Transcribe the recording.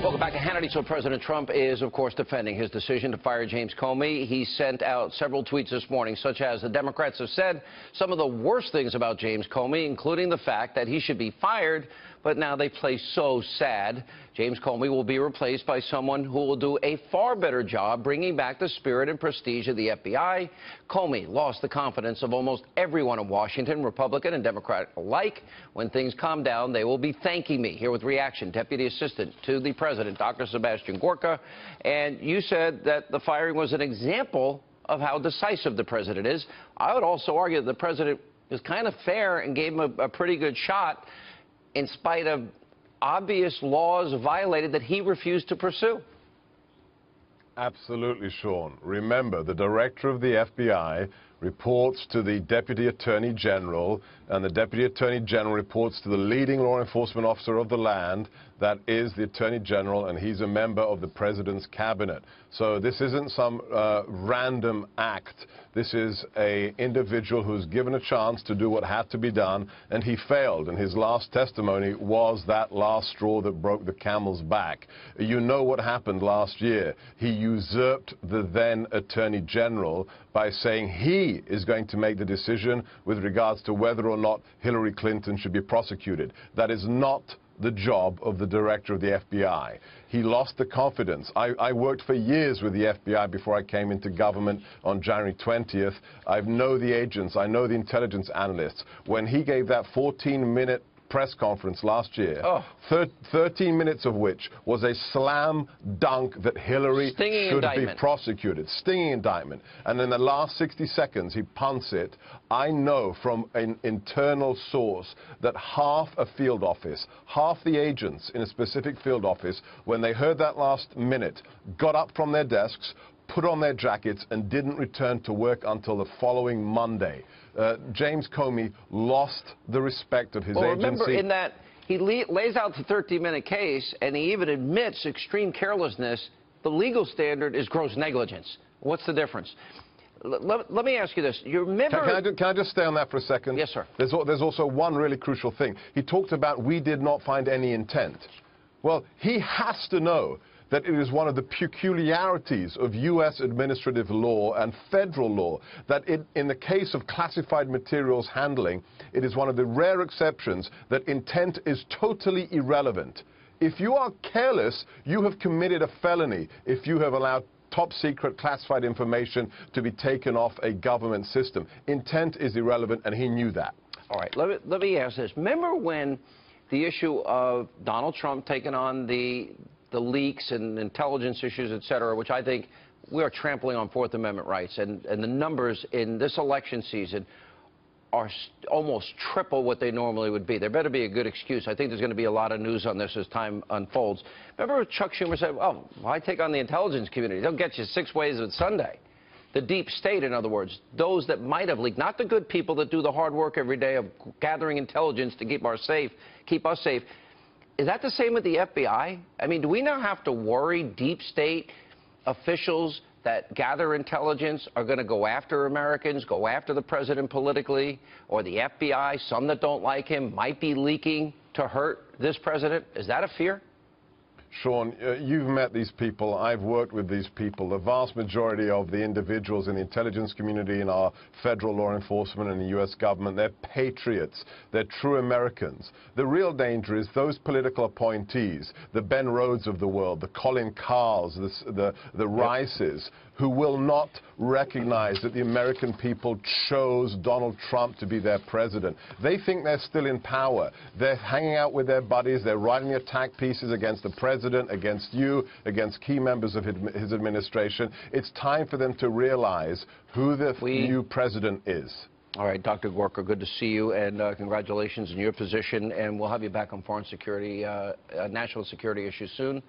Welcome back to Hannity. So President Trump is, of course, defending his decision to fire James Comey. He sent out several tweets this morning, such as the Democrats have said some of the worst things about James Comey, including the fact that he should be fired, but now they play so sad. James Comey will be replaced by someone who will do a far better job bringing back the spirit and prestige of the FBI. Comey lost the confidence of almost everyone in Washington, Republican and Democrat alike. When things calm down, they will be thanking me. Here with reaction, Deputy Assistant to the President, Dr. Sebastian Gorka. And you said that the firing was an example of how decisive the president is. I would also argue that the president is kind of fair and gave him a pretty good shot in spite of obvious laws violated that he refused to pursue. Absolutely, Sean. Remember, the director of the FBI reports to the Deputy Attorney General, and the Deputy Attorney General reports to the leading law enforcement officer of the land, that is the Attorney General, and he's a member of the President's cabinet. So this isn't some random act. This is an individual who's given a chance to do what had to be done, and he failed. And his last testimony was that last straw that broke the camel's back. You know what happened last year. He usurped the then Attorney General by saying he is going to make the decision with regards to whether or not Hillary Clinton should be prosecuted. That is not the job of the director of the FBI. He lost the confidence. I worked for years with the FBI before I came into government on January 20th. I know the agents. I know the intelligence analysts. When he gave that 14-minute press conference last year, 13 minutes of which was a slam dunk that Hillary should be prosecuted. Stinging indictment. And in the last 60 seconds, he punts it. I know from an internal source that half a field office, half the agents in a specific field office, when they heard that last minute, got up from their desks, put on their jackets, and didn't return to work until the following Monday. James Comey lost the respect of his agency. Remember, in that he lays out the 13-minute case, and he even admits extreme carelessness. The legal standard is gross negligence. What's the difference? Let me ask you this. You remember... Can I just stay on that for a second? Yes, sir. There's also one really crucial thing. He talked about we did not find any intent. Well, he has to know that it is one of the peculiarities of U.S. administrative law and federal law that in the case of classified materials handling, it is one of the rare exceptions that intent is totally irrelevant. If you are careless, you have committed a felony if you have allowed top-secret classified information to be taken off a government system. Intent is irrelevant, and he knew that. All right, let me ask this. Remember when the issue of Donald Trump taking on the leaks and intelligence issues, et cetera, which I think we are trampling on Fourth Amendment rights, and the numbers in this election season are almost triple what they normally would be. There better be a good excuse. I think there's going to be a lot of news on this as time unfolds. Remember Chuck Schumer said, oh, why take on the intelligence community? They'll get you 6 ways of Sunday. The deep state, in other words, those that might have leaked, not the good people that do the hard work every day of gathering intelligence to keep us safe. Is that the same with the FBI? I mean, do we now have to worry deep state officials that gather intelligence are going to go after Americans, go after the president politically, or the FBI, some that don't like him, might be leaking to hurt this president? Is that a fear? Sean, you've met these people. I've worked with these people. The vast majority of the individuals in the intelligence community, in our federal law enforcement and the U.S. government, they're patriots. They're true Americans. The real danger is those political appointees, the Ben Rhodes of the world, the Colin Kahl's, the Rices, who will not recognize that the American people chose Donald Trump to be their president. They think they're still in power. They're hanging out with their buddies. They're writing attack pieces against the president, against you, against key members of his administration. It's time for them to realize who the new president is. All right, Dr. Gorka, good to see you, and congratulations in your position. And we'll have you back on foreign security, national security issues soon.